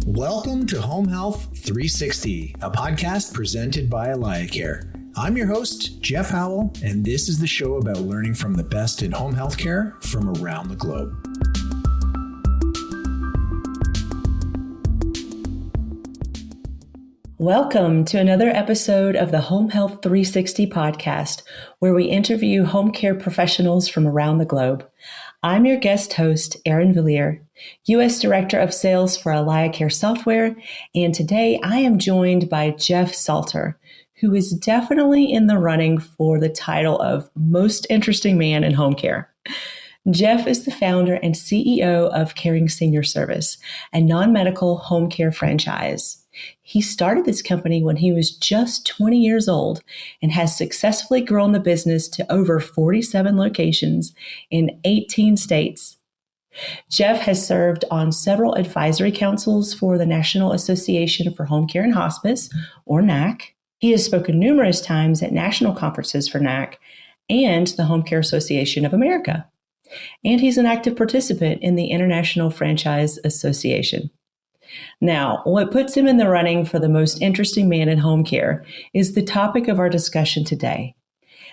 Welcome to Home Health 360, a podcast presented by AlayaCare. I'm your host, Jeff Howell, and this is the show about learning from the best in home health care from around the globe. Welcome to another episode of the Home Health 360 podcast, where we interview home care professionals from around the globe. I'm your guest host, Erin Villier, U.S. Director of Sales for AlayaCare Software, and today I am joined by Jeff Salter, who is definitely in the running for the title of Most Interesting Man in Home Care. Jeff is the founder and CEO of Caring Senior Service, a non-medical home care franchise. He started this company when he was just 20 years old and has successfully grown the business to over 47 locations in 18 states. Jeff has served on several advisory councils for the National Association for Home Care and Hospice, or NAC. He has spoken numerous times at national conferences for NAC and the Home Care Association of America. And he's an active participant in the International Franchise Association. Now, what puts him in the running for the most interesting man in home care is the topic of our discussion today.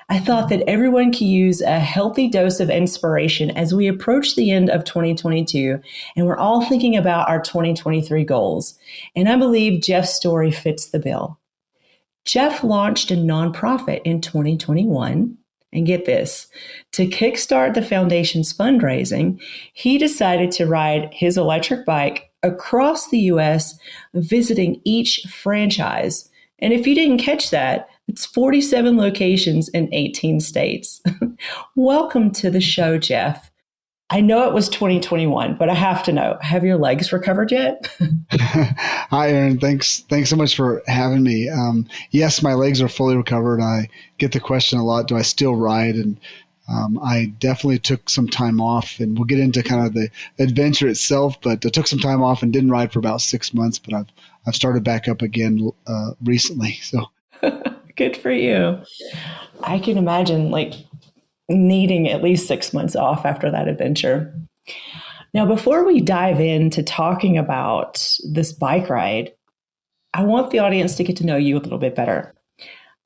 I thought that everyone could use a healthy dose of inspiration as we approach the end of 2022, and we're all thinking about our 2023 goals. And I believe Jeff's story fits the bill. Jeff launched a nonprofit in 2021. And get this, to kickstart the foundation's fundraising, he decided to ride his electric bike across the U.S., visiting each franchise. And if you didn't catch that, it's 47 locations in 18 states. Welcome to the show, Jeff. I know it was 2021, but I have to know, have your legs recovered yet? Hi, Erin. Thanks so much for having me. Yes, my legs are fully recovered. I get the question a lot, do I still ride? And I definitely took some time off, and we'll get into kind of the adventure itself, but I took some time off and didn't ride for about 6 months, but I've started back up again recently. So good for you. I can imagine needing at least 6 months off after that adventure. Now, before we dive into talking about this bike ride, I want the audience to get to know you a little bit better.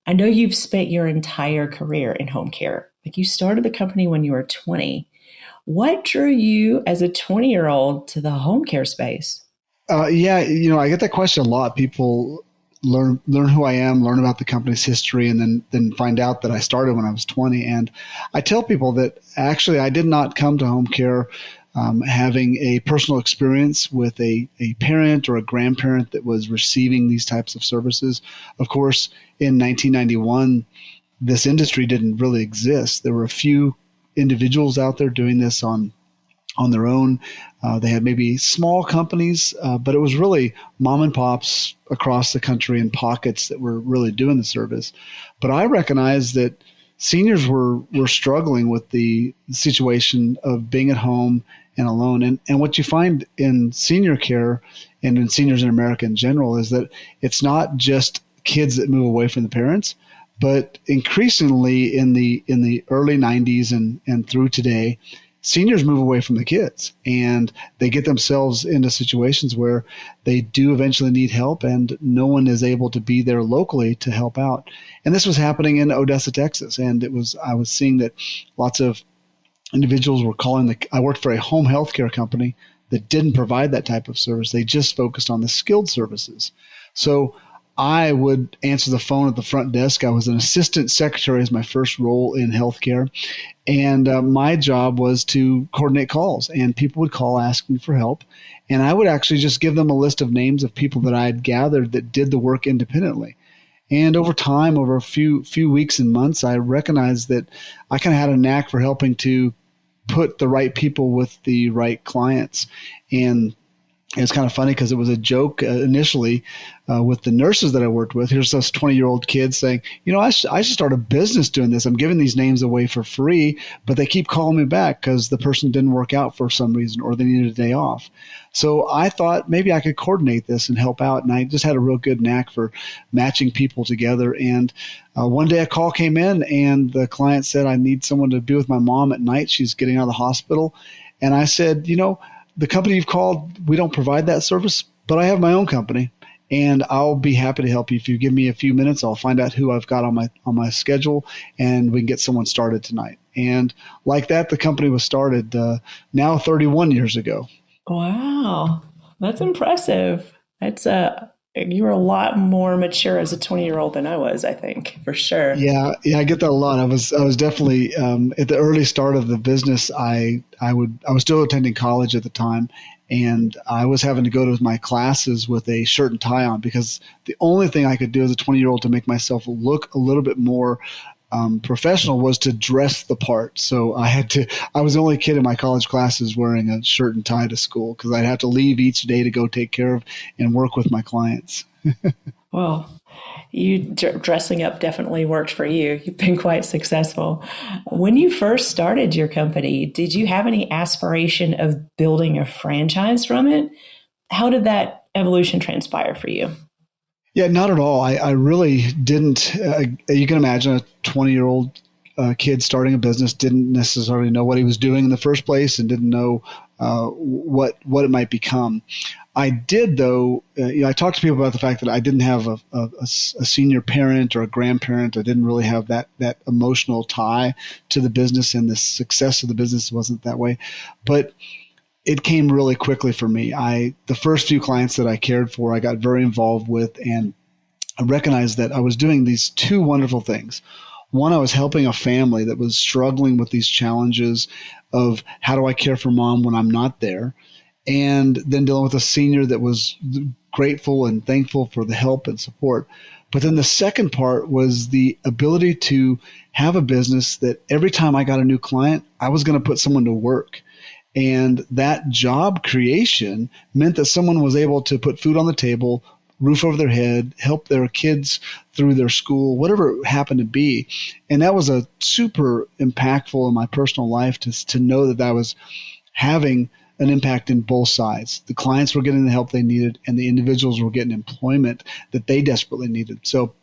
I know you've spent your entire career in home care. You started the company when you were 20. What drew you as a 20-year-old to the home care space? I get that question a lot. People learn who I am, learn about the company's history, and then find out that I started when I was 20. And I tell people that actually I did not come to home care having a personal experience with a parent or a grandparent that was receiving these types of services. Of course, in 1991, this industry didn't really exist. There were a few individuals out there doing this on their own. They had maybe small companies, but it was really mom and pops across the country in pockets that were really doing the service. But I recognized that seniors were struggling with the situation of being at home and alone. And what you find in senior care and in seniors in America in general is that it's not just kids that move away from the parents, but increasingly in the early 90s and through today, seniors move away from the kids, and they get themselves into situations where they do eventually need help, and no one is able to be there locally to help out. And this was happening in Odessa, Texas, and I was seeing that lots of individuals were calling. I worked for a home health care company that didn't provide that type of service. They just focused on the skilled services. So I would answer the phone at the front desk. I was an assistant secretary as my first role in healthcare. And my job was to coordinate calls, and people would call asking for help. And I would actually just give them a list of names of people that I had gathered that did the work independently. And over time, over a few weeks and months, I recognized that I kind of had a knack for helping to put the right people with the right clients. And it's kind of funny because it was a joke initially with the nurses that I worked with. Here's this 20-year-old kid saying, I should start a business doing this. I'm giving these names away for free, but they keep calling me back because the person didn't work out for some reason or they needed a day off. So I thought maybe I could coordinate this and help out. And I just had a real good knack for matching people together. And one day a call came in and the client said, I need someone to be with my mom at night. She's getting out of the hospital. And I said, the company you've called, we don't provide that service, but I have my own company. And I'll be happy to help you. If you give me a few minutes, I'll find out who I've got on my schedule, and we can get someone started tonight. And like that, the company was started now 31 years ago. Wow, that's impressive. That's you were a lot more mature as a 20-year-old than I was, I think, for sure. Yeah, I get that a lot. I was definitely at the early start of the business. I was still attending college at the time, and I was having to go to my classes with a shirt and tie on because the only thing I could do as a 20-year-old to make myself look a little bit more professional was to dress the part. So I was the only kid in my college classes wearing a shirt and tie to school because I'd have to leave each day to go take care of and work with my clients. Well, dressing up definitely worked for you. You've been quite successful. When you first started your company, did you have any aspiration of building a franchise from it? How did that evolution transpire for you? Yeah, not at all. I really didn't. You can imagine a 20-year-old kid starting a business didn't necessarily know what he was doing in the first place and didn't know what it might become. I did, though. I talked to people about the fact that I didn't have a senior parent or a grandparent. I didn't really have that emotional tie to the business, and the success of the business wasn't that way. But it came really quickly for me. The first few clients that I cared for, I got very involved with, and I recognized that I was doing these two wonderful things. One, I was helping a family that was struggling with these challenges of how do I care for mom when I'm not there, and then dealing with a senior that was grateful and thankful for the help and support. But then the second part was the ability to have a business that every time I got a new client, I was going to put someone to work. And that job creation meant that someone was able to put food on the table, roof over their head, help their kids through their school, whatever it happened to be. And that was a super impactful in my personal life to know that I was having an impact in both sides. The clients were getting the help they needed, and the individuals were getting employment that they desperately needed. So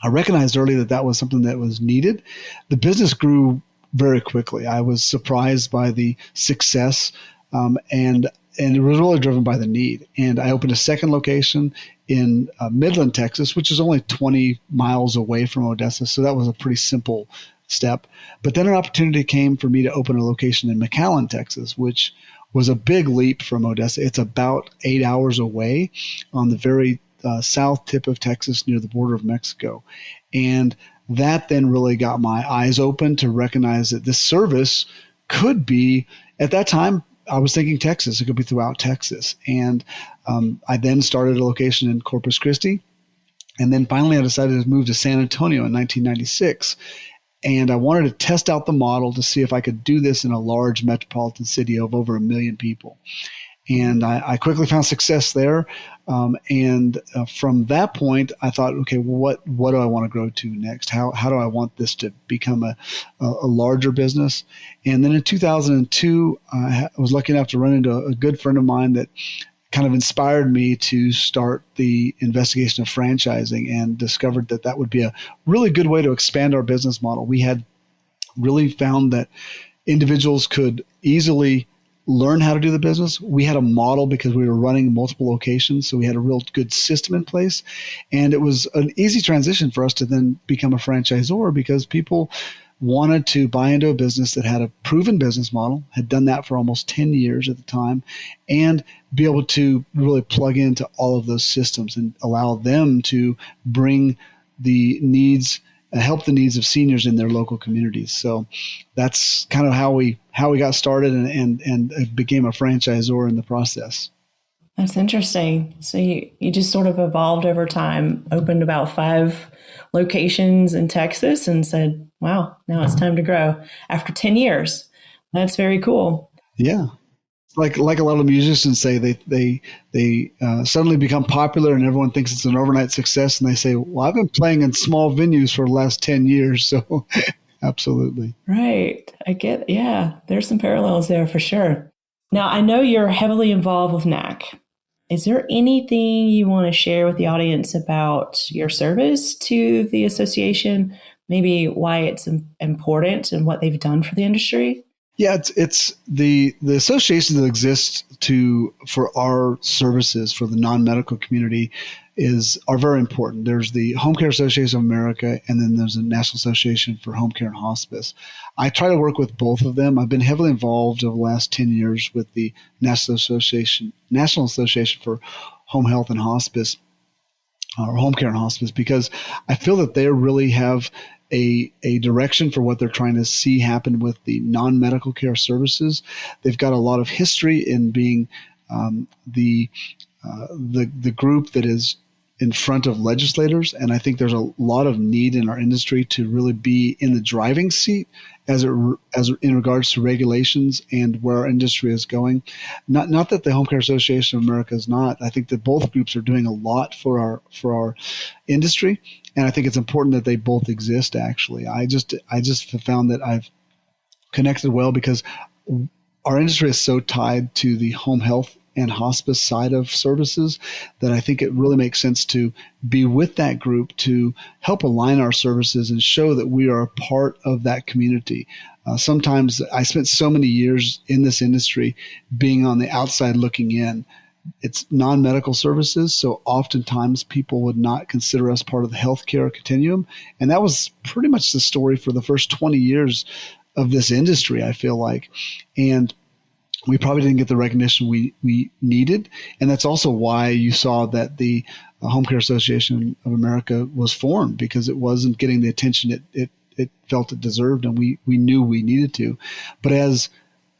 I recognized early that that was something that was needed. The business grew very quickly. I was surprised by the success, and it was really driven by the need. And I opened a second location in Midland, Texas, which is only 20 miles away from Odessa. So that was a pretty simple step. But then an opportunity came for me to open a location in McAllen, Texas, which was a big leap from Odessa. It's about 8 hours away on the very south tip of Texas near the border of Mexico. And that then really got my eyes open to recognize that this service could be, at that time, I was thinking Texas. It could be throughout Texas. And I then started a location in Corpus Christi. And then finally I decided to move to San Antonio in 1996. And I wanted to test out the model to see if I could do this in a large metropolitan city of over 1 million people. And I quickly found success there. And from that point, I thought, okay, well, what do I want to grow to next? How do I want this to become a larger business? And then in 2002, I was lucky enough to run into a good friend of mine that kind of inspired me to start the investigation of franchising, and discovered that that would be a really good way to expand our business model. We had really found that individuals could easily learn how to do the business. We had a model because we were running multiple locations, so we had a real good system in place. And it was an easy transition for us to then become a franchisor because people wanted to buy into a business that had a proven business model, had done that for almost 10 years at the time, and be able to really plug into all of those systems and allow them to bring the needs, help the needs of seniors in their local communities. So that's kind of how we got started and became a franchisor in the process. That's interesting. So you just sort of evolved over time, opened about 5 locations in Texas and said, wow, now it's time to grow after 10 years. That's very cool. Yeah. Like a lot of musicians say, they suddenly become popular and everyone thinks it's an overnight success. And they say, well, I've been playing in small venues for the last 10 years. So absolutely. Right. Yeah, there's some parallels there for sure. Now, I know you're heavily involved with NAC. Is there anything you want to share with the audience about your service to the association? Maybe why it's important and what they've done for the industry? Yeah, it's the associations that exist for our services for the non-medical community are very important. There's the Home Care Association of America, and then there's the National Association for Home Care and Hospice. I try to work with both of them. I've been heavily involved over the last 10 years with the National Association for Home Health and Hospice, or Home Care and Hospice, because I feel that they really have a direction for what they're trying to see happen with the non-medical care services. They've got a lot of history in being the group that is in front of legislators, and I think there's a lot of need in our industry to really be in the driving seat as in regards to regulations and where our industry is going. Not that the Home Care Association of America is not. I think that both groups are doing a lot for our industry, and I think it's important that they both exist. Actually, I just have found that I've connected well because our industry is so tied to the home health and hospice side of services that I think it really makes sense to be with that group to help align our services and show that we are a part of that community. Sometimes I spent so many years in this industry being on the outside looking in. It's non-medical services, so oftentimes people would not consider us part of the healthcare continuum. And that was pretty much the story for the first 20 years of this industry, I feel like. And we probably didn't get the recognition we needed. And that's also why you saw that the Home Care Association of America was formed, because it wasn't getting the attention it felt it deserved, and we knew we needed to. But as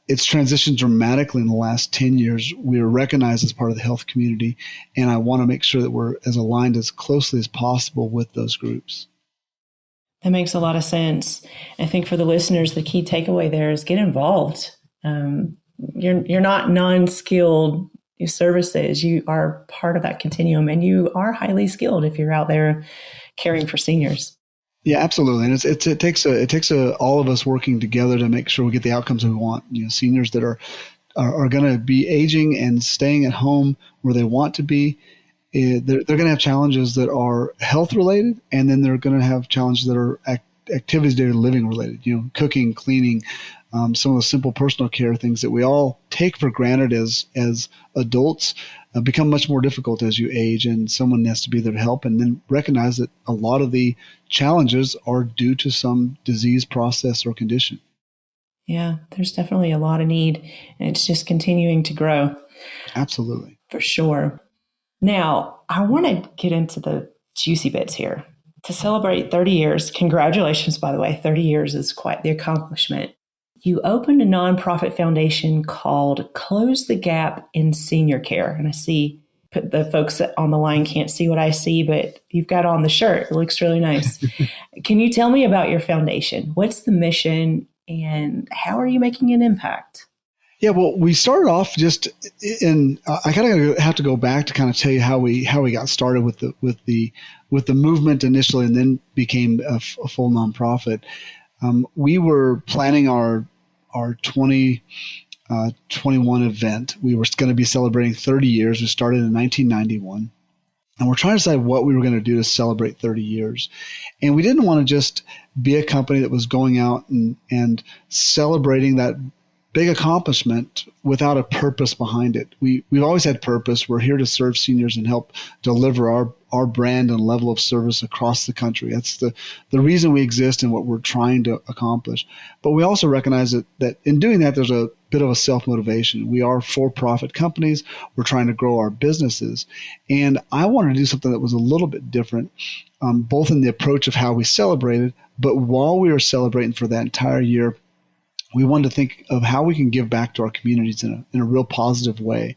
it's transitioned dramatically in the last 10 years, we are recognized as part of the health community, and I want to make sure that we're as aligned as closely as possible with those groups. That makes a lot of sense. I think for the listeners, the key takeaway there is get involved. You're not non-skilled services. You are part of that continuum, and you are highly skilled if you're out there caring for seniors. Yeah, absolutely. And it takes all of us working together to make sure we get the outcomes we want. Seniors that are going to be aging and staying at home where they want to be. They're going to have challenges that are health related, and then they're going to have challenges that are activities daily living related. Cooking, cleaning, some of the simple personal care things that we all take for granted as adults become much more difficult as you age, and someone has to be there to help, and then recognize that a lot of the challenges are due to some disease process or condition. Yeah, there's definitely a lot of need, and it's just continuing to grow. Absolutely. For sure. Now, I want to get into the juicy bits here. To celebrate 30 years, congratulations, by the way, 30 years is quite the accomplishment. You opened a nonprofit foundation called Close the Gap in Senior Care. And I see the folks on the line can't see what I see, but you've got on the shirt. It looks really nice. Can you tell me about your foundation? What's the mission, and how are you making an impact? Yeah, well, we started off just in. I kind of have to go back to kind of tell you how we got started with the movement initially, and then became a full nonprofit. We were planning our 2021 event. We were going to be celebrating 30 years. We started in 1991. And we're trying to decide what we were going to do to celebrate 30 years. And we didn't want to just be a company that was going out and celebrating that big accomplishment without a purpose behind it. We've always had purpose. We're here to serve seniors and help deliver our brand and level of service across the country. That's the reason we exist and what we're trying to accomplish. But we also recognize that in doing that, there's a bit of a self-motivation. We are for-profit companies. We're trying to grow our businesses. And I wanted to do something that was a little bit different, both in the approach of how we celebrated, but while we were celebrating for that entire year, we wanted to think of how we can give back to our communities in a real positive way.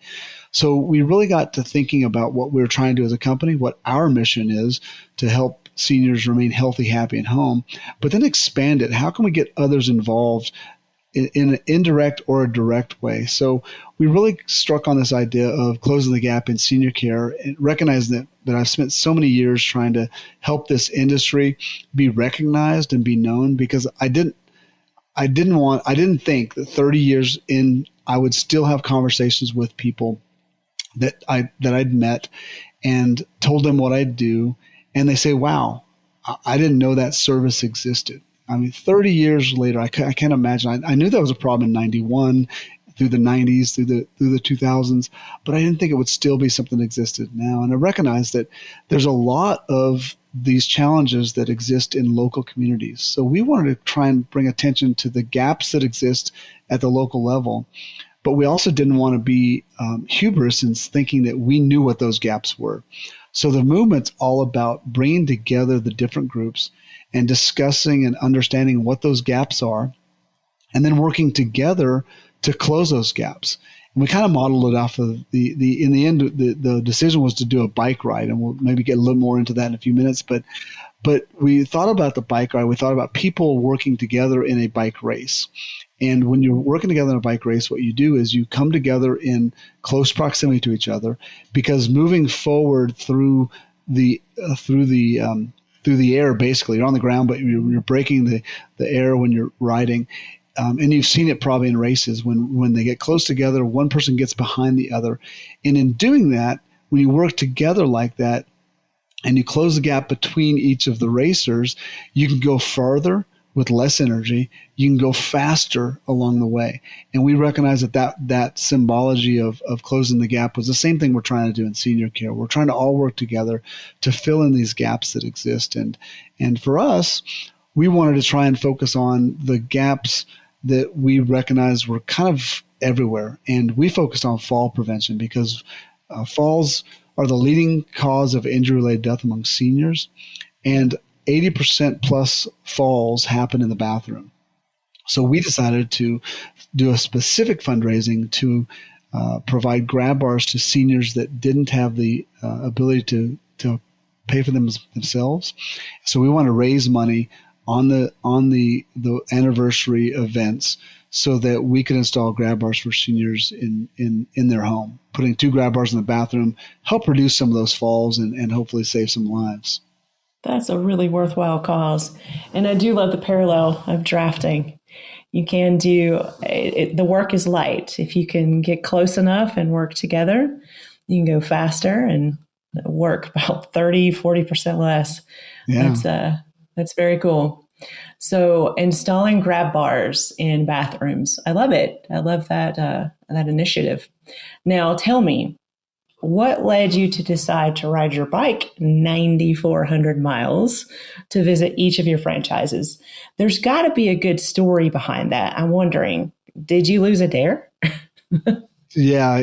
So we really got to thinking about what we were trying to do as a company, what our mission is to help seniors remain healthy, happy, and home, but then expand it. How can we get others involved in an indirect or a direct way? So we really struck on this idea of closing the gap in senior care, and recognizing that I've spent so many years trying to help this industry be recognized and be known, because I didn't think that 30 years in, I would still have conversations with people that I'd met and told them what I'd do. And they say, wow, I didn't know that service existed. I mean, 30 years later, I can't imagine. I knew that was a problem in 91, through the 90s, through the 2000s, but I didn't think it would still be something that existed now. And I recognize that there's a lot of these challenges that exist in local communities. So we wanted to try and bring attention to the gaps that exist at the local level. But we also didn't want to be hubris in thinking that we knew what those gaps were. So the movement's all about bringing together the different groups and discussing and understanding what those gaps are, and then working together to close those gaps. And we kind of modeled it off of in the end, the decision was to do a bike ride, and we'll maybe get a little more into that in a few minutes. But we thought about the bike ride. We thought about people working together in a bike race. And when you're working together in a bike race, what you do is you come together in close proximity to each other, because moving forward through the air, basically, you're on the ground, but you're breaking the air when you're riding. And you've seen it probably in races when they get close together, one person gets behind the other. And in doing that, when you work together like that and you close the gap between each of the racers, you can go farther with less energy. You can go faster along the way. And we recognize that symbology of closing the gap was the same thing we're trying to do in senior care. We're trying to all work together to fill in these gaps that exist. And for us, we wanted to try and focus on the gaps that we recognized were kind of everywhere. And we focused on fall prevention because falls are the leading cause of injury-related death among seniors. And 80% plus falls happen in the bathroom. So we decided to do a specific fundraising to provide grab bars to seniors that didn't have the ability to pay for them themselves. So we want to raise money on the anniversary events so that we could install grab bars for seniors in their home. Putting 2 grab bars in the bathroom help reduce some of those falls and hopefully save some lives. That's a really worthwhile cause. And I do love the parallel of drafting. You can do it, the work is light. If you can get close enough and work together, you can go faster and work about 30-40% less. Yeah. That's very cool. So installing grab bars in bathrooms, I love it. I love that initiative. Now tell me, what led you to decide to ride your bike 9,400 miles to visit each of your franchises? There's got to be a good story behind that. I'm wondering, did you lose a dare? Yeah,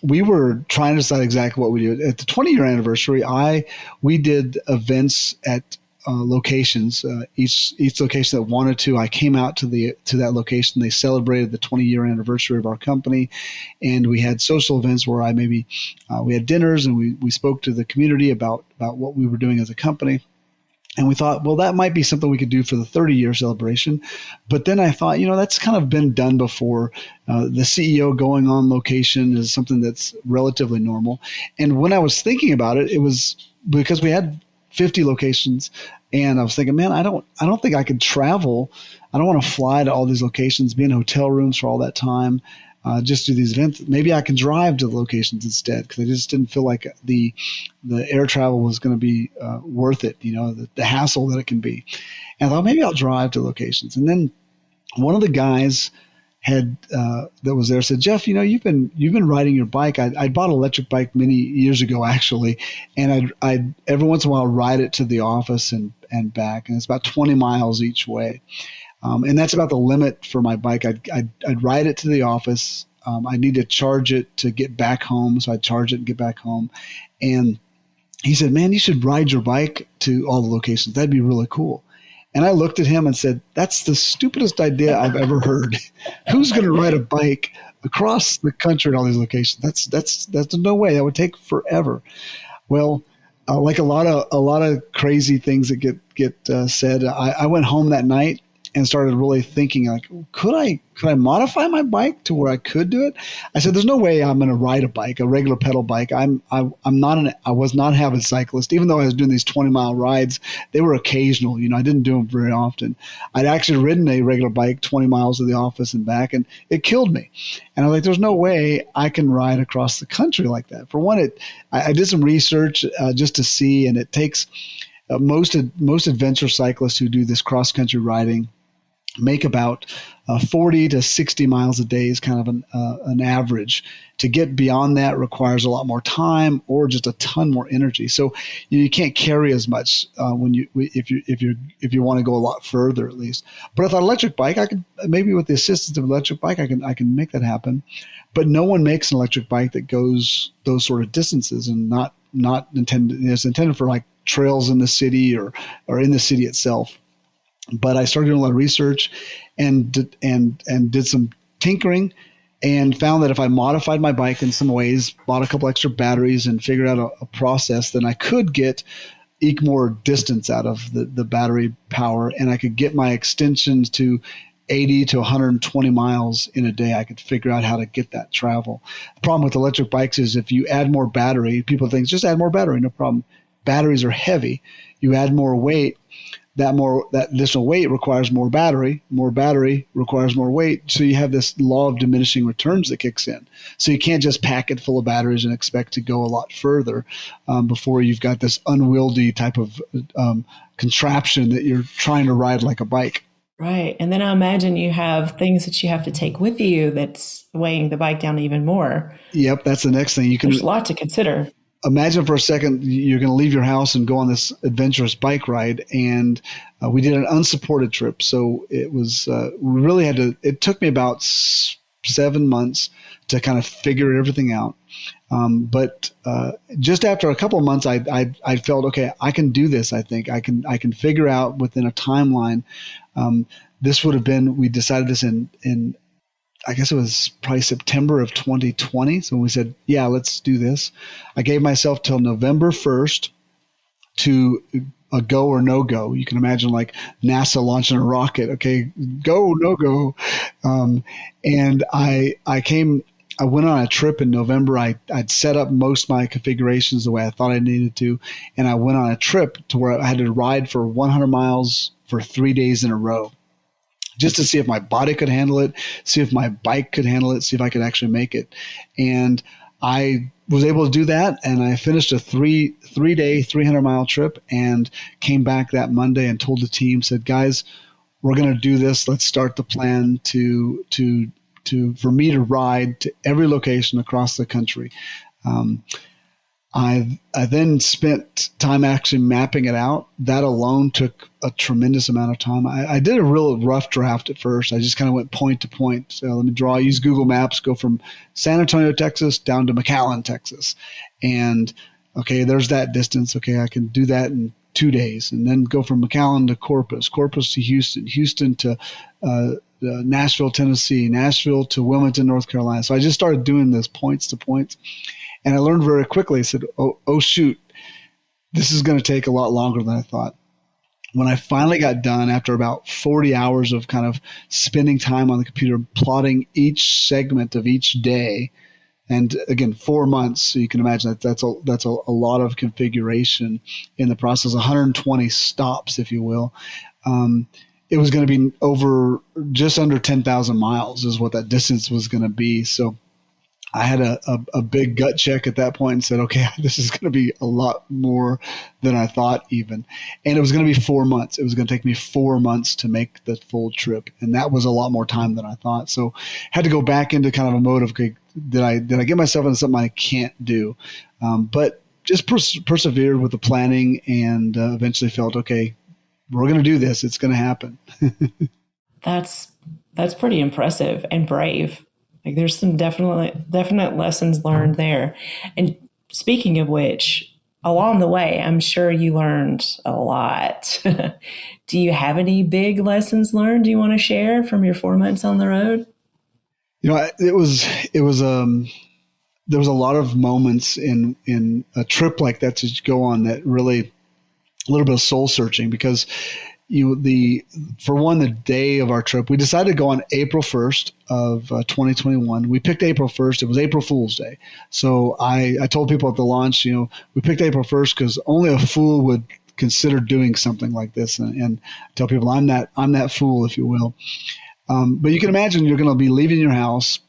we were trying to decide exactly what we do. At the 20-year anniversary, we did events at locations. Each location that wanted to, I came out to that location. They celebrated the 20-year anniversary of our company, and we had social events where we had dinners and we spoke to the community about what we were doing as a company. And we thought, well, that might be something we could do for the 30-year celebration. But then I thought, that's kind of been done before. The CEO going on location is something that's relatively normal. And when I was thinking about it, it was because we had 50 locations. And I was thinking, man, I don't think I could travel. I don't want to fly to all these locations, be in hotel rooms for all that time, just do these events. Maybe I can drive to the locations instead, because I just didn't feel like the air travel was going to be worth it, the hassle that it can be. And I thought maybe I'll drive to locations. And then one of the guys that was there said, Jeff, you've been riding your bike. I bought an electric bike many years ago, actually, and I'd every once in a while ride it to the office and back, and it's about 20 miles each way. And that's about the limit for my bike. I'd ride it to the office. I need to charge it to get back home, so I'd charge it and get back home. And he said, man, you should ride your bike to all the locations. That'd be really cool. And I looked at him and said, that's the stupidest idea I've ever heard. Who's going to ride a bike across the country at all these locations? That's no way. That would take forever. Well, like a lot of crazy things that get said, I went home that night and started really thinking, like, could I modify my bike to where I could do it? I said, there's no way I'm going to ride a bike, a regular pedal bike. I was not an avid cyclist, even though I was doing these 20-mile rides. They were occasional, I didn't do them very often. I'd actually ridden a regular bike 20 miles to the office and back, and it killed me. And I was like, there's no way I can ride across the country like that. For one, I did some research just to see, and it takes most adventure cyclists who do this cross country riding make about 40 to 60 miles a day is kind of an average. To get beyond that requires a lot more time or just a ton more energy. So you can't carry as much if you want to go a lot further, at least. But with an electric bike, I could maybe with the assistance of an electric bike, I can make that happen. But no one makes an electric bike that goes those sort of distances, and not intended. It's intended for like trails in the city or in the city itself. But I started doing a lot of research and did some tinkering and found that if I modified my bike in some ways, bought a couple extra batteries and figured out a process, then I could eke more distance out of the battery power, and I could get my extensions to 80 to 120 miles in a day. I could figure out how to get that travel. The problem with electric bikes is if you add more battery, people think just add more battery, no problem. Batteries are heavy. You add more weight. That additional weight requires more battery. More battery requires more weight. So you have this law of diminishing returns that kicks in. So you can't just pack it full of batteries and expect to go a lot further before you've got this unwieldy type of contraption that you're trying to ride like a bike. Right. And then I imagine you have things that you have to take with you that's weighing the bike down even more. Yep, that's the next thing. There's a lot to consider. Imagine for a second you're going to leave your house and go on this adventurous bike ride, and we did an unsupported trip. So it was we really had to. It took me about 7 months to kind of figure everything out. But just after a couple of months, I felt okay. I can do this. I think I can figure out within a timeline. This would have been. We decided this in I guess it was probably September of 2020. So we said, yeah, let's do this. I gave myself till November 1st to a go or no go. You can imagine like NASA launching a rocket. Okay, go, no go. And I went on a trip in November. I'd set up most of my configurations the way I thought I needed to. And I went on a trip to where I had to ride for 100 miles for 3 days in a row, just to see if my body could handle it, see if my bike could handle it, see if I could actually make it. And I was able to do that, and I finished a three-day, 300-mile trip and came back that Monday and told the team, said, guys, we're going to do this. Let's start the plan for me to ride to every location across the country. I then spent time actually mapping it out. That alone took a tremendous amount of time. I did a real rough draft at first. I just kind of went point to point. So let me use Google Maps, go from San Antonio, Texas down to McAllen, Texas. And okay, there's that distance. Okay, I can do that in 2 days. And then go from McAllen to Corpus to Houston to Nashville, Tennessee, Nashville to Wilmington, North Carolina. So I just started doing this points to points. And I learned very quickly, I said, oh, shoot, this is going to take a lot longer than I thought. When I finally got done, after about 40 hours of kind of spending time on the computer, plotting each segment of each day, and again, 4 months, so you can imagine that's a lot of configuration in the process, 120 stops, if you will. It was going to be over just under 10,000 miles is what that distance was going to be. So I had a big gut check at that point and said, okay, this is going to be a lot more than I thought even. And it was going to be 4 months. It was going to take me 4 months to make the full trip. And that was a lot more time than I thought. So had to go back into kind of a mode of, okay, did I get myself into something I can't do? But just persevered with the planning and eventually felt, okay, we're going to do this. It's going to happen. That's pretty impressive and brave. Like there's some definite lessons learned there. And speaking of which, along the way, I'm sure you learned a lot. Do you have any big lessons learned you want to share from your 4 months on the road? You know, there was a lot of moments in a trip like that to go on that really a little bit of soul searching, because for one, the day of our trip, we decided to go on April 1st of 2021. We picked April 1st. It was April Fool's Day. So I told people at the launch, we picked April 1st because only a fool would consider doing something like this, and tell people I'm that fool, if you will. But you can imagine you're going to be leaving your house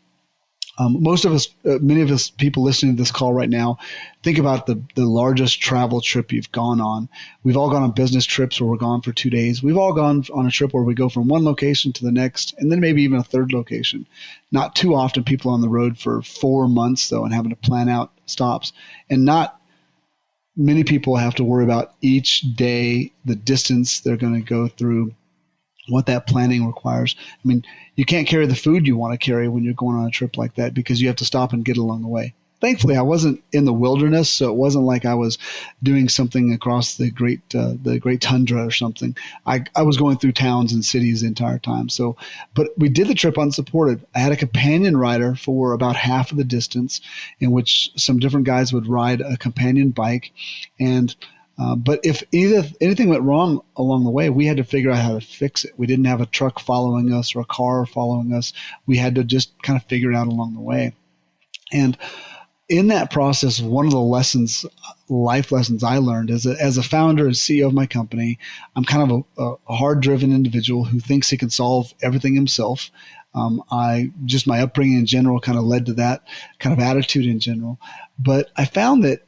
Most of us, many of us people listening to this call right now, think about the largest travel trip you've gone on. We've all gone on business trips where we're gone for 2 days. We've all gone on a trip where we go from one location to the next, and then maybe even a third location. Not too often people on the road for 4 months, though, and having to plan out stops. And not many people have to worry about each day, the distance they're going to go through, what that planning requires. I mean, you can't carry the food you want to carry when you're going on a trip like that because you have to stop and get along the way. Thankfully, I wasn't in the wilderness, so it wasn't like I was doing something across the great tundra or something. I was going through towns and cities the entire time. So, but we did the trip unsupported. I had a companion rider for about half of the distance, in which some different guys would ride a companion bike, and but if anything went wrong along the way, we had to figure out how to fix it. We didn't have a truck following us or a car following us. We had to just kind of figure it out along the way. And in that process, one of the life lessons I learned is that as a founder and CEO of my company, I'm kind of a hard-driven individual who thinks he can solve everything himself. My upbringing in general kind of led to that kind of attitude in general. But I found that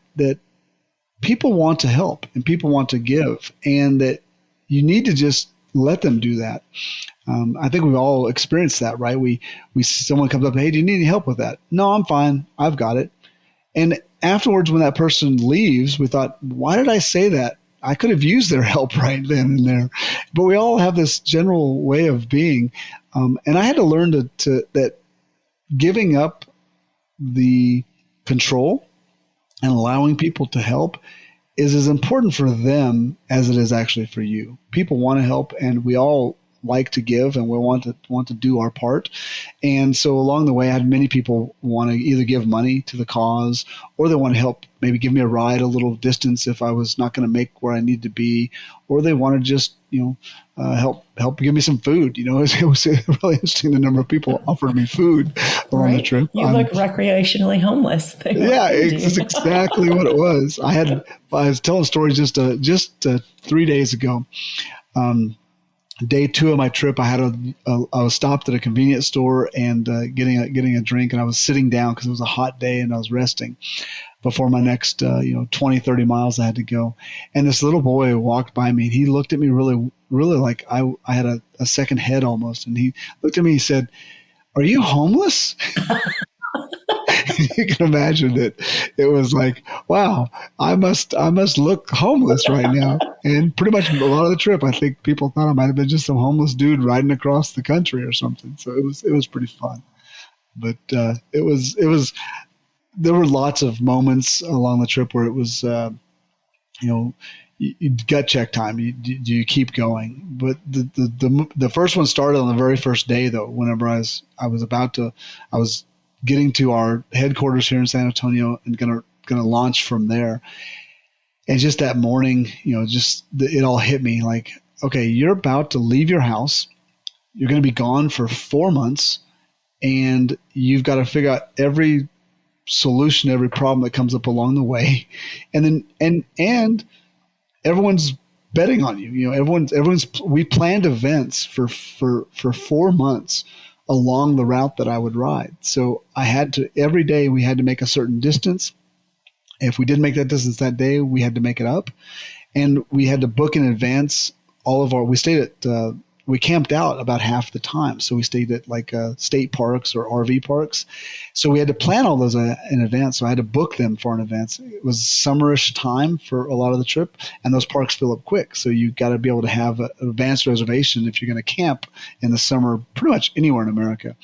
people want to help and people want to give, and that you need to just let them do that. I think we've all experienced that, right? Someone comes up, hey, do you need any help with that? No, I'm fine. I've got it. And afterwards, when that person leaves, we thought, why did I say that? I could have used their help right then and there. But we all have this general way of being. And I had to learn that giving up the control and allowing people to help is as important for them as it is actually for you. People want to help, and we all like to give, and we want to do our part. And so along the way, I had many people want to either give money to the cause, or they want to help, maybe give me a ride a little distance if I was not going to make where I need to be, or they want to just help give me some food. It was really interesting, the number of people offering me food along the trip. You look recreationally homeless. Yeah, it's exactly what it was. I was telling stories just 3 days ago. Day 2 of my trip, I was stopped at a convenience store and getting a drink, and I was sitting down because it was a hot day and I was resting before my next 20, 30 miles I had to go. And this little boy walked by me, and he looked at me really, really like I had a second head almost. And he looked at me, he said, "Are you homeless?" You can imagine that it was like, wow, I must look homeless right now. And pretty much a lot of the trip, I think people thought I might have been just some homeless dude riding across the country or something. So it was pretty fun. But there were lots of moments along the trip where it was, gut check time. Do you keep going? But the first one started on the very first day, though. Whenever I was getting to our headquarters here in San Antonio and gonna launch from there. And just that morning, it all hit me like, okay, you're about to leave your house. You're going to be gone for 4 months, and you've got to figure out every solution, every problem that comes up along the way. And then, and everyone's betting on you. We planned events for 4 months along the route that I would ride. So every day we had to make a certain distance. If we didn't make that distance that day, we had to make it up. And we had to book in advance we camped out about half the time. So we stayed at state parks or RV parks. So we had to plan all those in advance. So I had to book them far in advance. It was summerish time for a lot of the trip, and those parks fill up quick. So you got to be able to have an advanced reservation if you're going to camp in the summer, pretty much anywhere in America.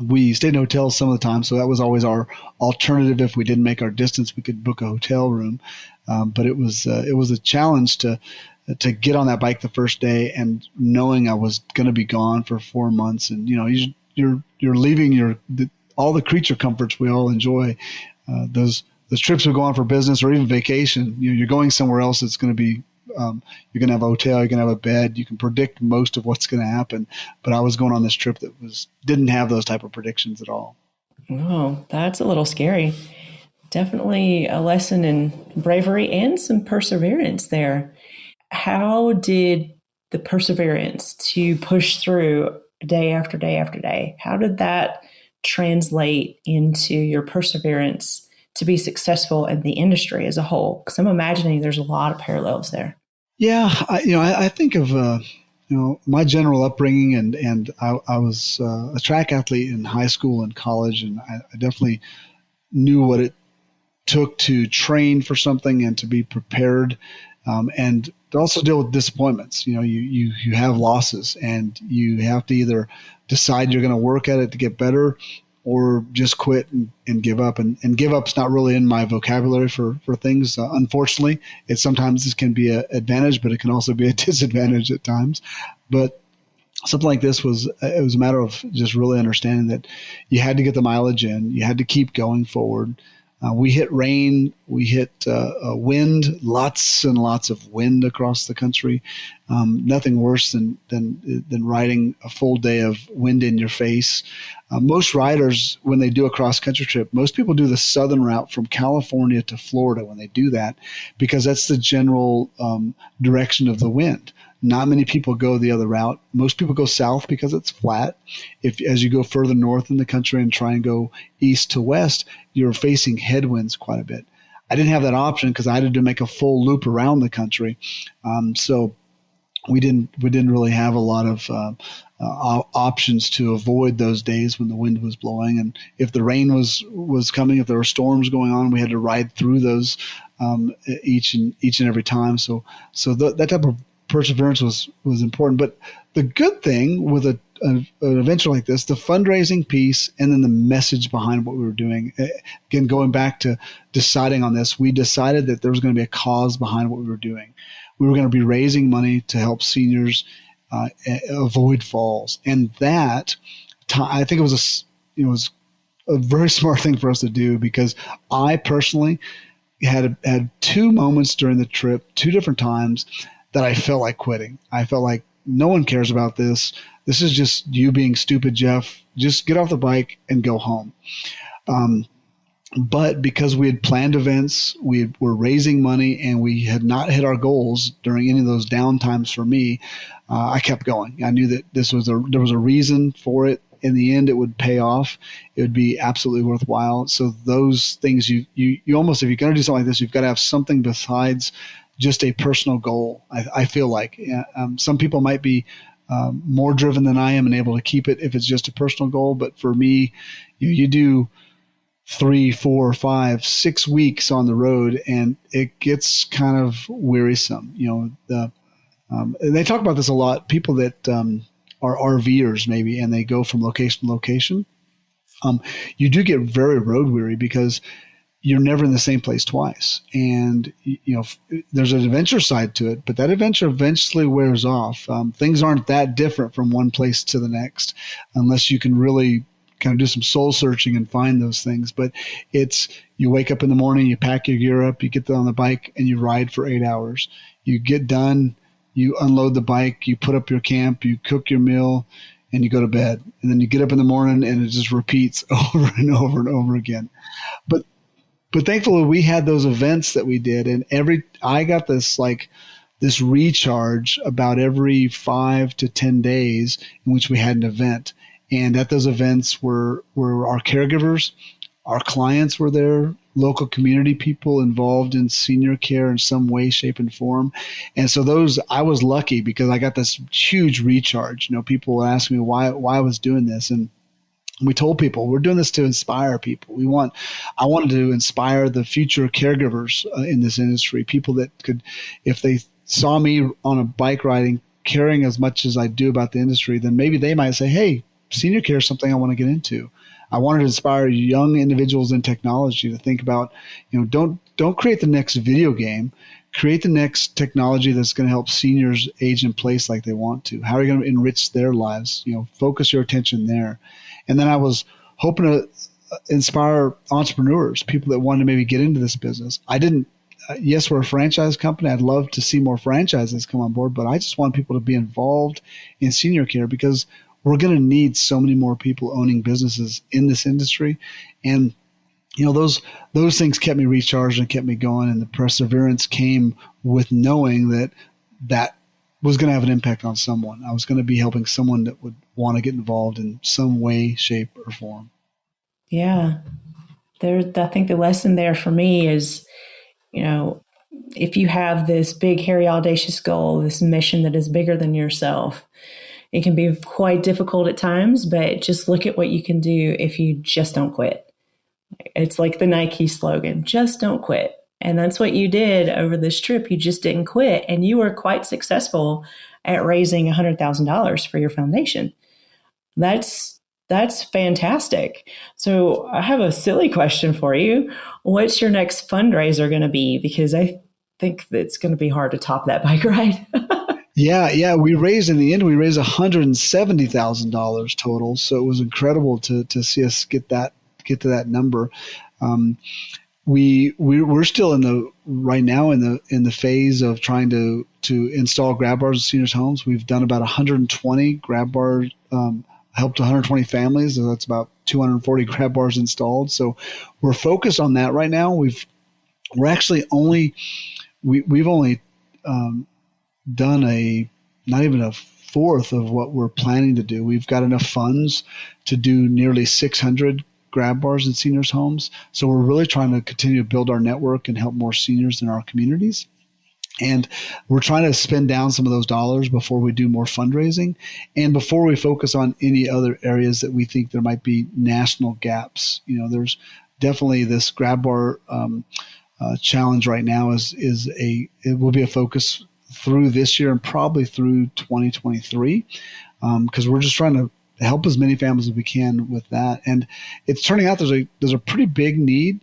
We stayed in hotels some of the time, so that was always our alternative. If we didn't make our distance, we could book a hotel room. But it was a challenge to get on that bike the first day, and knowing I was going to be gone for 4 months, and you're leaving all the creature comforts we all enjoy. Those trips we go on for business or even vacation. You're going somewhere else. It's going to be you're going to have a hotel. You're going to have a bed. You can predict most of what's going to happen. But I was going on this trip that didn't have those type of predictions at all. Oh, that's a little scary. Definitely a lesson in bravery and some perseverance there. How did the perseverance to push through day after day after day, how did that translate into your perseverance to be successful in the industry as a whole? Because I'm imagining there's a lot of parallels there. Yeah, I think of my general upbringing, and I was a track athlete in high school and college, and I definitely knew what it took to train for something and to be prepared, and to also deal with disappointments. You have losses, and you have to either decide you're going to work at it to get better, or just quit and give up. And give up's not really in my vocabulary for things. Unfortunately, sometimes this can be an advantage, but it can also be a disadvantage at times. But something like this was a matter of just really understanding that you had to get the mileage in, you had to keep going forward. We hit rain, we hit wind, lots and lots of wind across the country. Nothing worse than riding a full day of wind in your face. Most riders, when they do a cross-country trip, most people do the southern route from California to Florida when they do that, because that's the general direction of the wind. Not many people go the other route. Most people go south because it's flat. As you go further north in the country and try and go east to west, you're facing headwinds quite a bit. I didn't have that option because I had to make a full loop around the country. So we didn't really have a lot of options to avoid those days when the wind was blowing. And if the rain was coming, if there were storms going on, we had to ride through those each and every time. So that type of perseverance was important. But the good thing with an adventure like this, the fundraising piece and then the message behind what we were doing, again, going back to deciding on this, we decided that there was going to be a cause behind what we were doing. We were going to be raising money to help seniors avoid falls. And that, I think it was a very smart thing for us to do, because I personally had two moments during the trip, two different times, that I felt like quitting. I felt like no one cares about this. This is just you being stupid, Jeff. Just get off the bike and go home. But because we had planned events, we were raising money, and we had not hit our goals during any of those down times for me, I kept going. I knew that there was a reason for it. In the end, it would pay off. It would be absolutely worthwhile. So those things, you almost, if you're going to do something like this, you've got to have something besides just a personal goal. I feel like some people might be more driven than I am and able to keep it if it's just a personal goal. But for me, you do 3, 4, 5, 6 weeks on the road, and it gets kind of wearisome. They talk about this a lot. People that are RVers maybe, and they go from location to location. You do get very road weary because you're never in the same place twice. And, there's an adventure side to it, but that adventure eventually wears off. Things aren't that different from one place to the next, unless you can really kind of do some soul searching and find those things. But you wake up in the morning, you pack your gear up, you get on the bike, and you ride for 8 hours. You get done, you unload the bike, you put up your camp, you cook your meal, and you go to bed. And then you get up in the morning, and it just repeats over and over and over again. But thankfully, we had those events that we did, and I got this recharge about every 5 to 10 days in which we had an event. And at those events were our caregivers, our clients were there, local community people involved in senior care in some way, shape, and form. And so I was lucky because I got this huge recharge. People asked me why I was doing this, and we told people we're doing this to inspire people. I wanted to inspire the future caregivers in this industry, people that could, if they saw me on a bike riding, caring as much as I do about the industry, then maybe they might say, hey, senior care is something I want to get into. I wanted to inspire young individuals in technology to think about, don't create the next video game. Create the next technology that's going to help seniors age in place like they want to. How are you going to enrich their lives? Focus your attention there. And then I was hoping to inspire entrepreneurs, people that wanted to maybe get into this business. I didn't, yes, we're a franchise company. I'd love to see more franchises come on board, but I just want people to be involved in senior care because we're going to need so many more people owning businesses in this industry. And those things kept me recharged and kept me going. And the perseverance came with knowing that was going to have an impact on someone. I was going to be helping someone that would want to get involved in some way, shape, or form. Yeah. I think the lesson there for me is, you know, if you have this big, hairy, audacious goal, this mission that is bigger than yourself, it can be quite difficult at times, but just look at what you can do if you just don't quit. It's like the Nike slogan, just don't quit. And that's what you did over this trip. You just didn't quit. And you were quite successful at raising $100,000 for your foundation. That's that's fantastic. So I have a silly question for you. What's your next fundraiser going to be? Because I think it's going to be hard to top that bike ride. Yeah. We raised in the end. We raised $170,000 total. So it was incredible to see us get to that number. Um, we're still right now in the phase of trying to install grab bars in seniors' homes. We've done about 120 grab bars, helped 120 families. So that's about 240 grab bars installed. So we're focused on that right now. We're actually we've only done not even a fourth of what we're planning to do. We've got enough funds to do nearly 600 grab bars in seniors' homes. So we're really trying to continue to build our network and help more seniors in our communities. And we're trying to spend down some of those dollars before we do more fundraising and before we focus on any other areas that we think there might be national gaps. There's definitely this grab bar challenge right now it will be a focus through this year and probably through 2023 because we're just trying to help as many families as we can with that. And it's turning out there's a pretty big need.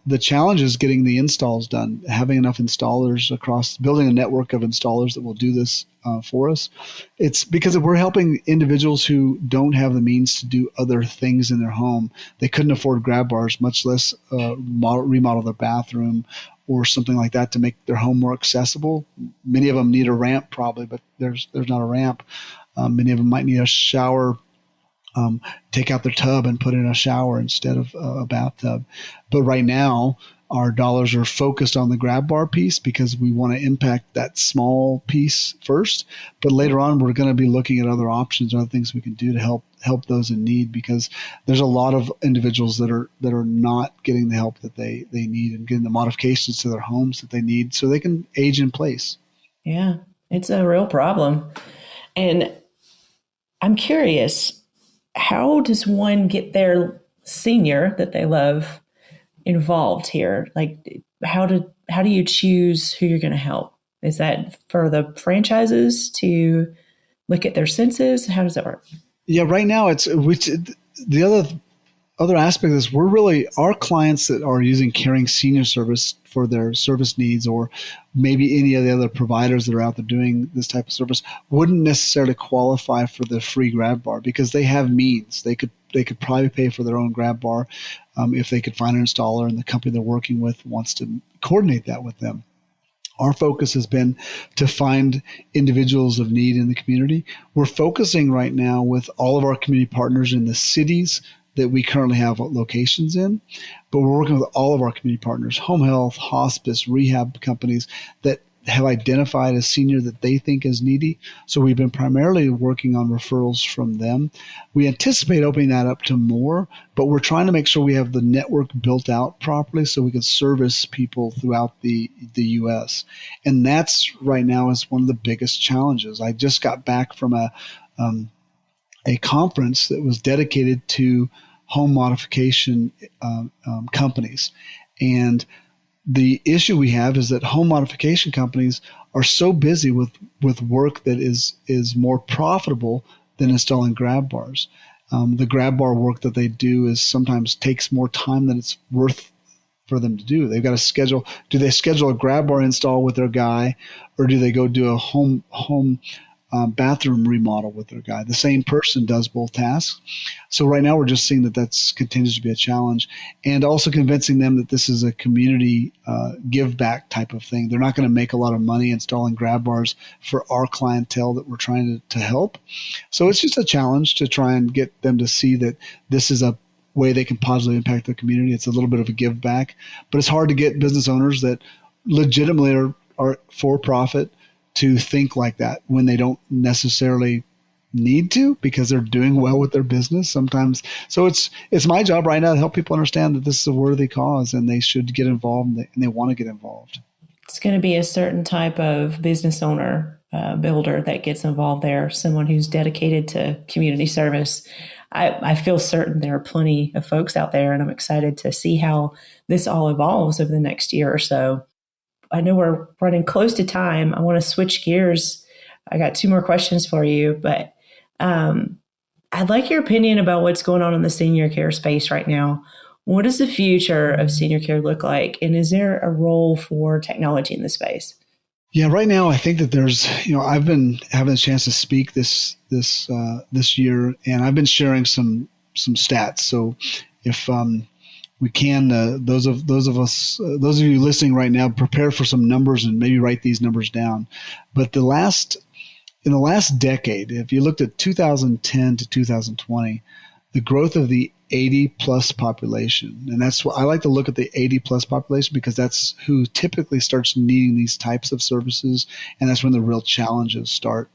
The challenge is getting the installs done, having enough installers building a network of installers that will do this for us. It's because we're helping individuals who don't have the means to do other things in their home. They couldn't afford grab bars, much less remodel their bathroom or something like that to make their home more accessible. Many of them need a ramp probably, but there's not a ramp. Many of them might need a shower, take out their tub and put in a shower instead of a bathtub. But right now, our dollars are focused on the grab bar piece because we want to impact that small piece first. But later on, we're going to be looking at other options, other things we can do to help those in need, because there's a lot of individuals that are not getting the help that they need and getting the modifications to their homes that they need so they can age in place. Yeah, it's a real problem. And I'm curious, how does one get their senior that they love involved here? Like, how do you choose who you're going to help? Is that for the franchises to look at their census? How does that work? Yeah, right now the other aspect of this, we're really our clients that are using Caring Senior Service for their service needs, or maybe any of the other providers that are out there doing this type of service, wouldn't necessarily qualify for the free grab bar because they have means. They could probably pay for their own grab bar if they could find an installer and the company they're working with wants to coordinate that with them. Our focus has been to find individuals of need in the community. We're focusing right now with all of our community partners in the cities that we currently have locations in, but we're working with all of our community partners, home health, hospice, rehab companies that have identified a senior that they think is needy. So we've been primarily working on referrals from them. We anticipate opening that up to more, but we're trying to make sure we have the network built out properly so we can service people throughout the U.S. And that's right now is one of the biggest challenges. I just got back from a conference that was dedicated to home modification companies. And the issue we have is that home modification companies are so busy with work that is more profitable than installing grab bars. The grab bar work that they do is sometimes takes more time than it's worth for them to do. They've got to schedule. Do they schedule a grab bar install with their guy, or do they go do a home bathroom remodel with their guy? The same person does both tasks. So right now we're just seeing that continues to be a challenge, and also convincing them that this is a community give back type of thing. They're not going to make a lot of money installing grab bars for our clientele that we're trying to help. So it's just a challenge to try and get them to see that this is a way they can positively impact their community. It's a little bit of a give back, but it's hard to get business owners that legitimately are for profit to think like that when they don't necessarily need to because they're doing well with their business sometimes. So it's my job right now to help people understand that this is a worthy cause and they should get involved and they want to get involved. It's going to be a certain type of business owner, builder that gets involved there, someone who's dedicated to community service. I feel certain there are plenty of folks out there, and I'm excited to see how this all evolves over the next year or so. I know we're running close to time. I want to switch gears. I got 2 more questions for you, but I'd like your opinion about what's going on in the senior care space right now. What does the future of senior care look like? And is there a role for technology in the space? Yeah, right now I think that there's, I've been having a chance to speak this year, and I've been sharing some stats. So if we can, those of you listening right now, prepare for some numbers and maybe write these numbers down. But in the last decade, if you looked at 2010 to 2020, the growth of the 80 plus population, and that's what I like to look at, the 80 plus population, because that's who typically starts needing these types of services, and that's when the real challenges start.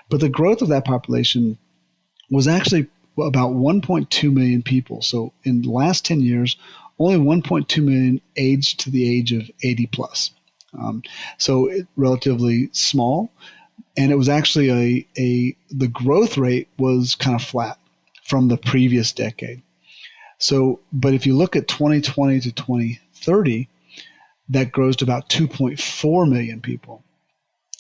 But the growth of that population was actually about 1.2 million people. So in the last 10 years, only 1.2 million aged to the age of 80 plus. So relatively small. And it was actually the growth rate was kind of flat from the previous decade. So, but if you look at 2020 to 2030, that grows to about 2.4 million people.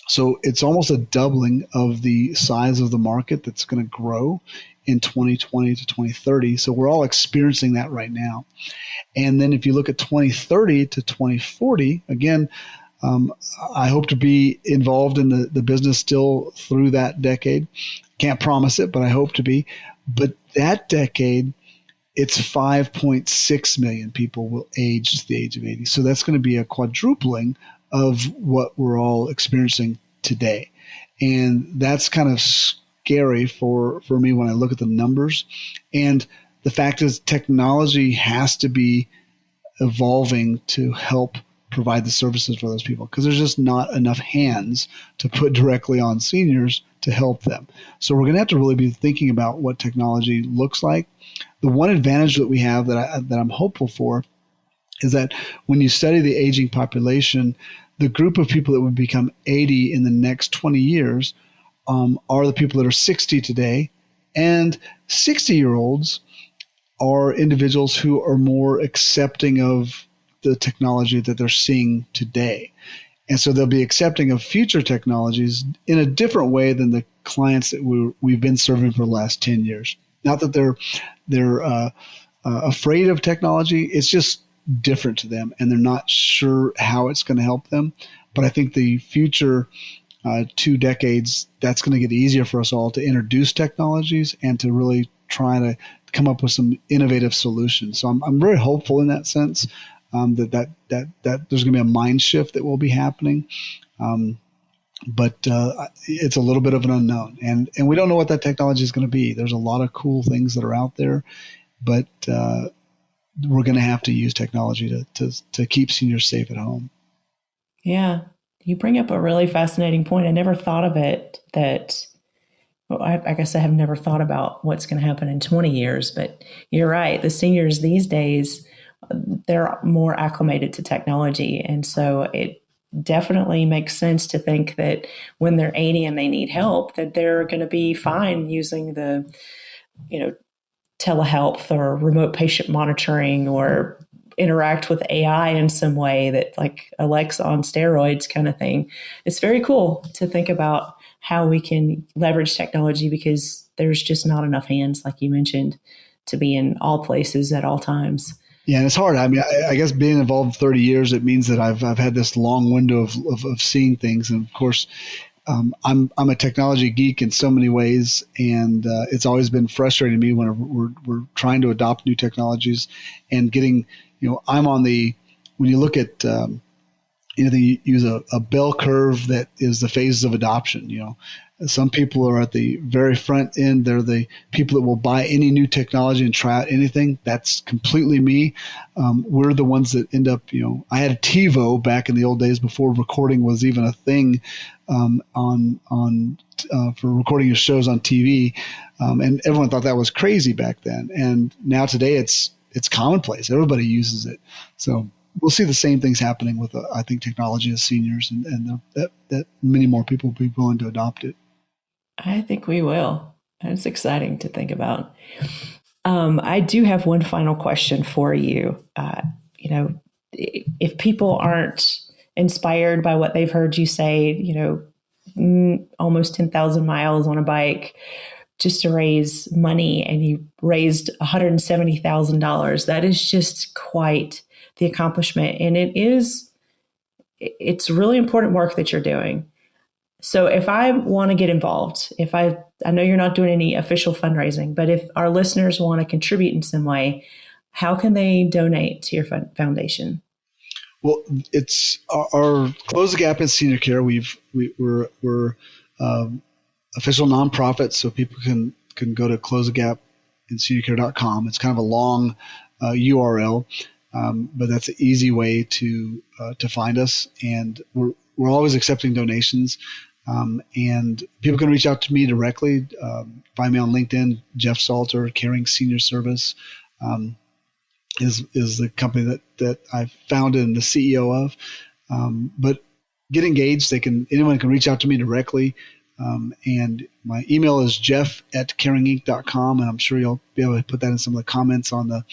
So it's almost a doubling of the size of the market that's going to grow in 2020 to 2030. So we're all experiencing that right now. And then if you look at 2030 to 2040, again, I hope to be involved in the business still through that decade. Can't promise it, but I hope to be. But that decade, it's 5.6 million people will age to the age of 80. So that's going to be a quadrupling of what we're all experiencing today. And that's kind of scary for me when I look at the numbers. And the fact is, technology has to be evolving to help provide the services for those people, because there's just not enough hands to put directly on seniors to help them. So we're going to have to really be thinking about what technology looks like. The one advantage that we have that I'm hopeful for is that when you study the aging population, the group of people that would become 80 in the next 20 years are the people that are 60 today, and 60-year-olds are individuals who are more accepting of the technology that they're seeing today. And so they'll be accepting of future technologies in a different way than the clients that we've been serving for the last 10 years. Not that they're afraid of technology. It's just different to them, and they're not sure how it's going to help them. But I think the future 2 decades, that's going to get easier for us all to introduce technologies and to really try to come up with some innovative solutions. So I'm very hopeful in that sense. That there's going to be a mind shift that will be happening, but it's a little bit of an unknown, and we don't know what that technology is going to be. There's a lot of cool things that are out there, but we're going to have to use technology to keep seniors safe at home. Yeah, you bring up a really fascinating point. I never thought of it I guess I have never thought about what's going to happen in 20 years, but you're right. The seniors these days, they're more acclimated to technology. And so it definitely makes sense to think that when they're 80 and they need help, that they're going to be fine using the, telehealth or remote patient monitoring or interact with AI in some way, that like Alexa on steroids kind of thing. It's very cool to think about how we can leverage technology, because there's just not enough hands, like you mentioned, to be in all places at all times. Yeah, and it's hard. I mean, I guess being involved 30 years, it means that I've had this long window of seeing things. And of course, I'm a technology geek in so many ways, and it's always been frustrating to me when we're trying to adopt new technologies and getting, I'm on when you look at, they use a bell curve that is the phases of adoption. Some people are at the very front end. They're the people that will buy any new technology and try out anything. That's completely me. We're the ones that end up, I had a TiVo back in the old days before recording was even a thing for recording your shows on TV. And everyone thought that was crazy back then. And now today it's commonplace. Everybody uses it. So we'll see the same things happening with, I think, technology as seniors, and that many more people will be willing to adopt it. I think we will. It's exciting to think about. I do have one final question for you. If people aren't inspired by what they've heard you say, almost 10,000 miles on a bike just to raise money, and you raised $170,000, that is just quite the accomplishment. And it's really important work that you're doing. So if I want to get involved, I know you're not doing any official fundraising, but if our listeners want to contribute in some way, how can they donate to your foundation? Well, it's our Close the Gap in Senior Care. We're official nonprofit, so people can go to closethegapinSeniorCare.com. It's kind of a long URL. But that's an easy way to find us, and we're always accepting donations. And people can reach out to me directly. Find me on LinkedIn. Jeff Salter, Caring Senior Service, is the company that I founded and the CEO of. But get engaged. Anyone can reach out to me directly. And my email is jeff@caringinc.com, and I'm sure you'll be able to put that in some of the comments on the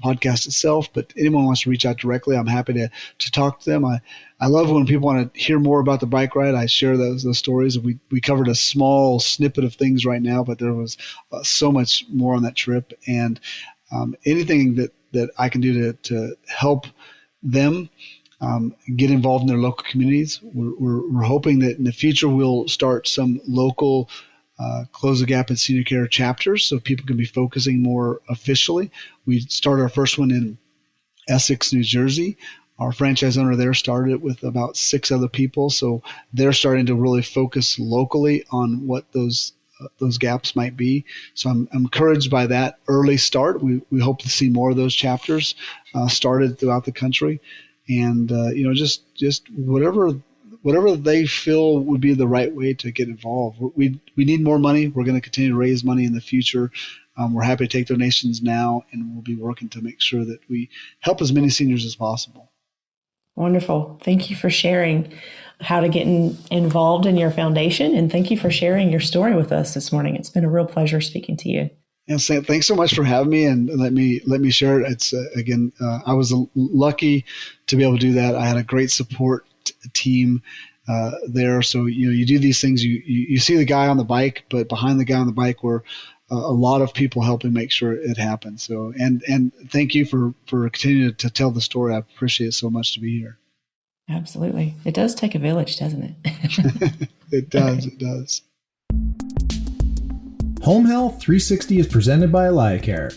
podcast itself. But anyone wants to reach out directly, I'm happy to talk to them. I love when people want to hear more about the bike ride. I share those stories. We covered a small snippet of things right now, but there was so much more on that trip. And anything that I can do to help them get involved in their local communities. We're hoping that in the future we'll start some local Close the Gap in Senior Care chapters, so people can be focusing more officially. We started our first one in Essex, New Jersey. Our franchise owner there started it with about 6 other people, so they're starting to really focus locally on what those gaps might be. So I'm encouraged by that early start. We hope to see more of those chapters started throughout the country, and just whatever they feel would be the right way to get involved. We need more money. We're going to continue to raise money in the future. We're happy to take donations now, and we'll be working to make sure that we help as many seniors as possible. Wonderful. Thank you for sharing how to get involved in your foundation, and thank you for sharing your story with us this morning. It's been a real pleasure speaking to you. And thanks so much for having me, and let me share it. It's I was lucky to be able to do that. I had a great support team there. So you do these things. You see the guy on the bike, but behind the guy on the bike were a lot of people helping make sure it happens. So and thank you for continuing to tell the story. I appreciate it so much to be here. Absolutely, it does take a village, doesn't it? It does. It does. Home Health 360 is presented by AlayaCare.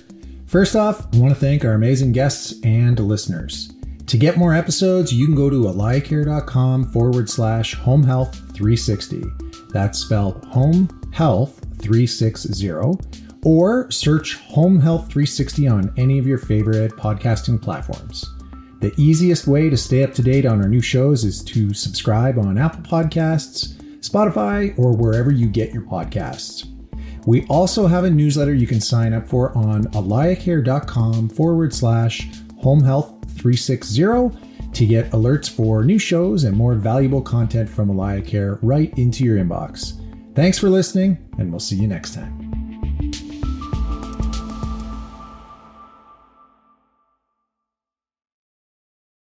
First off, I want to thank our amazing guests and listeners. To get more episodes, you can go to alayacare.com/Home Health 360. That's spelled Home Health 360, or search Home Health 360 on any of your favorite podcasting platforms. The easiest way to stay up to date on our new shows is to subscribe on Apple Podcasts, Spotify, or wherever you get your podcasts. We also have a newsletter you can sign up for on alayacare.com/Home Health 360 to get alerts for new shows and more valuable content from AlayaCare right into your inbox. Thanks for listening, and we'll see you next time.